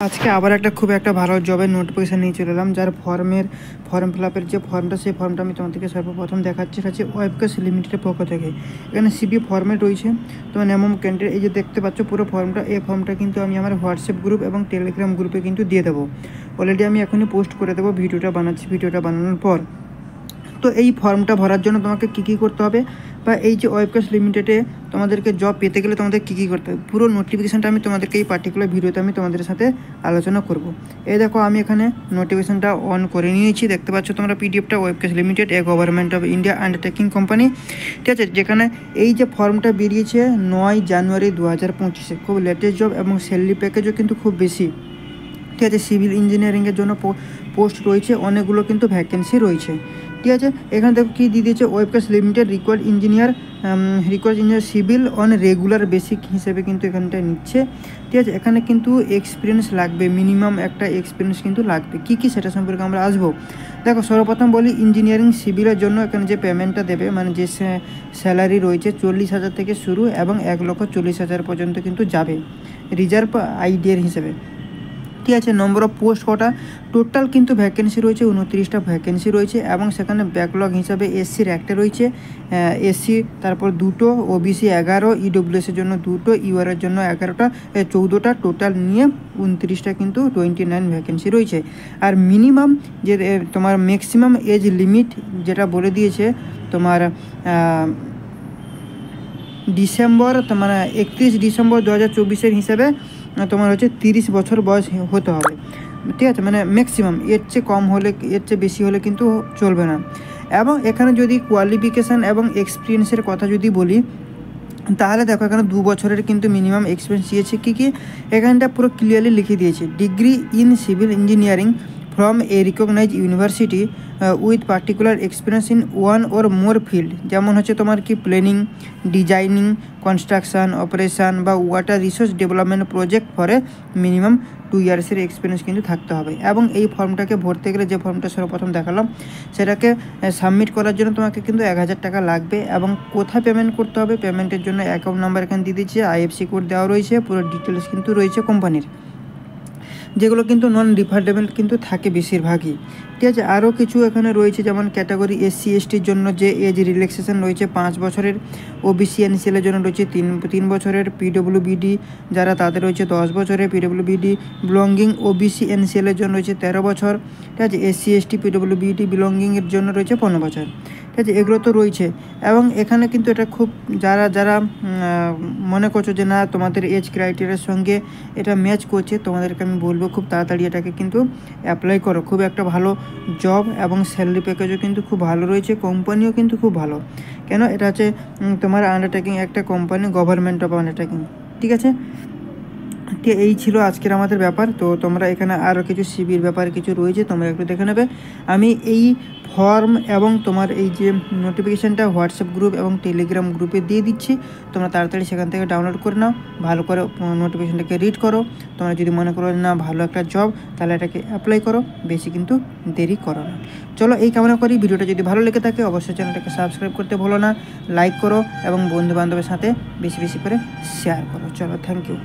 আজকে আবার খুব একটা ভালো জবের নোটিফিকেশান নিয়ে চলে এলাম, যার ফর্ম ফিল আপের যে ফর্মটা, সেই ফর্মটা আমি তোমাদেরকে সর্বপ্রথম দেখাচ্ছি। এটা হচ্ছে ওয়েবকাস্ট লিমিটেডের পক্ষ থেকে। এখানে সিবি ফর্মেট রয়েছে, তোমার নেমম ক্যান্ডিডেট। এই যে দেখতে পাচ্ছ পুরো ফর্মটা, এই ফর্মটা কিন্তু আমি আমার হোয়াটসঅ্যাপ গ্রুপ এবং টেলিগ্রাম গ্রুপে কিন্তু দিয়ে দেবো। অলরেডি আমি এখনই পোস্ট করে দেবো, ভিডিওটা বানাচ্ছি। ভিডিওটা বানানোর পর তো এই ফর্মটা ভরার জন্য তোমাকে কী করতে হবে, বা এই যে ওয়েবকাস্ট লিমিটেডে তোমাদেরকে জব পেতে গেলে তোমাদের কী করতে হবে, পুরো নোটিফিকেশানটা আমি তোমাদেরকে এই পার্টিকুলার ভিডিওতে আমি তোমাদের সাথে আলোচনা করব। এই দেখো, আমি এখানে নোটিফিকেশানটা অন করে নিয়েছি। দেখতে পাচ্ছ তোমরা পিডিএফটা, webcast limited a government of India undertaking company, ঠিক আছে। যেখানে এই যে ফর্মটা বেরিয়েছে 9 জানুয়ারি 2025, খুব লেটেস্ট জব এবং স্যালারি প্যাকেজও কিন্তু খুব বেশি, ঠিক আছে। সিভিল ইঞ্জিনিয়ারিংয়ের জন্য পোস্ট রয়েছে, অনেকগুলো কিন্তু ভ্যাকেন্সি রয়েছে, ঠিক আছে। এখানে দেখো কী দিয়ে দিয়েছে, webcast limited required engineer civil on regular basic হিসেবে কিন্তু এখানটায় নিচ্ছে, ঠিক আছে। এখানে কিন্তু এক্সপিরিয়েন্স লাগবে, মিনিমাম একটা এক্সপিরিয়েন্স কিন্তু লাগবে। কী সেটা সম্পর্কে আমরা আসবো। দেখো, সর্বপ্রথম বলি, ইঞ্জিনিয়ারিং সিভিলের জন্য এখানে যে পেমেন্টটা দেবে, মানে যে স্যালারি রয়েছে 40,000 থেকে শুরু এবং 1,40,000 পর্যন্ত কিন্তু যাবে রিজার্ভ আইডিয়ার হিসেবে, ঠিক আছে। নম্বর অফ পোস্ট কটা, টোটাল কিন্তু ভ্যাকেন্সি রয়েছে 29টা ভ্যাকেন্সি রয়েছে, এবং সেখানে ব্যাকলগ হিসাবে এসসির একটা রয়েছে, এসসি তারপর 2টো, ওবিসি 11, ইডব্লিউএসের জন্য 2টো, ইউআরের জন্য 11টা, 14টা, টোটাল নিয়ে 29টা কিন্তু 29 ভ্যাকেন্সি রয়েছে। আর মিনিমাম যে তোমার ম্যাক্সিমাম এজ লিমিট যেটা বলে দিয়েছে তোমার ডিসেম্বর, মানে 31 ডিসেম্বর 2024 হিসাবে তোমার হচ্ছে 30 বছর বয়স হতে হবে, ঠিক আছে। মানে ম্যাক্সিমাম, এর চেয়ে কম হলে, এর চেয়ে বেশি হলে কিন্তু চলবে না। এবং এখানে যদি কোয়ালিফিকেশান এবং এক্সপিরিয়েন্সের কথা যদি বলি, তাহলে দেখো এখানে 2 বছরের কিন্তু মিনিমাম এক্সপিরিয়েন্স দিয়েছে। কী এখানটা পুরো ক্লিয়ারলি লিখে দিয়েছে, degree in civil engineering from a recognise university with particular experience in one or more field, যেমন হচ্ছে তোমার কি প্ল্যানিং, ডিজাইনিং, কনস্ট্রাকশান, অপারেশান বা water resource development project for minimum 2 ইয়ার্সের এক্সপিরিয়েন্স কিন্তু থাকতে হবে। এবং এই ফর্মটাকে ভরতে গেলে, যে ফর্মটা সর্বপ্রথম দেখালাম, সেটাকে সাবমিট করার জন্য তোমাকে কিন্তু 1,000 টাকা লাগবে। এবং কোথায় পেমেন্ট করতে হবে, পেমেন্টের জন্য অ্যাকাউন্ট নাম্বার এখানে দিয়ে দিচ্ছে, আইএফসি কোড দেওয়া রয়েছে, পুরো ডিটেলস কিন্তু রয়েছে কোম্পানির, যেগুলো কিন্তু নন রিফান্ডেবল কিন্তু থাকে বেশিরভাগই, ঠিক আছে। আরও কিছু এখানে রয়েছে, যেমন ক্যাটাগরি এসসি এসটির জন্য যে এজ রিল্যাক্সেশন রয়েছে 5 বছরের, ওবিসি এনসিএলের জন্য রয়েছে 3 বছরের, পিডব্লিউবিডি যারা তাদের রয়েছে 10 বছরের, পিডব্লিউবিডি বিলঙ্গিং ওবিসি এনসিএলের জন্য রয়েছে 13 বছর, ঠিক আছে। এসসি এসটি পিডব্লিউবিডি বিলঙ্গিংয়ের জন্য রয়েছে 15 বছর, ঠিক আছে। এগুলো তো রয়েছে। এবং এখানে কিন্তু এটা খুব, যারা মনে করছো যে না তোমাদের এজ ক্রাইটেরিয়ার সঙ্গে এটা ম্যাচ করছে, তোমাদেরকে আমি বলবো খুব তাড়াতাড়ি এটাকে কিন্তু অ্যাপ্লাই করো। খুব একটা ভালো জব এবং স্যালারি প্যাকেজও কিন্তু খুব ভালো রয়েছে, কোম্পানিও কিন্তু খুব ভালো। কেন, এটা হচ্ছে তোমার আন্ডারটেকিং একটা কোম্পানি, গভর্নমেন্ট অফ আন্ডারটেকিং, ঠিক আছে। ঠিক, এই ছিল আজকের আমাদের ব্যাপার। তো তোমরা এখানে আরও কিছু সিবির ব্যাপার কিছু রয়েছে, তোমরা একটু দেখে নেবে। আমি এই ফর্ম এবং তোমার এই যে নোটিফিকেশানটা হোয়াটসঅ্যাপ গ্রুপ এবং টেলিগ্রাম গ্রুপে দিয়ে দিচ্ছি, তোমরা তাড়াতাড়ি সেখান থেকে ডাউনলোড করে নাও, ভালো করে নোটিফিকেশানটাকে রিড করো। তোমরা যদি মনে করো না ভালো একটা জব, তাহলে এটাকে অ্যাপ্লাই করো, বেশি কিন্তু দেরি করো না। চলো, এই কামনা করি। ভিডিওটা যদি ভালো লেগে থাকে অবশ্যই চ্যানেলটাকে সাবস্ক্রাইব করতে ভুলো না, লাইক করো এবং বন্ধুবান্ধবের সাথে বেশি বেশি করে শেয়ার করো। চলো, থ্যাংক ইউ।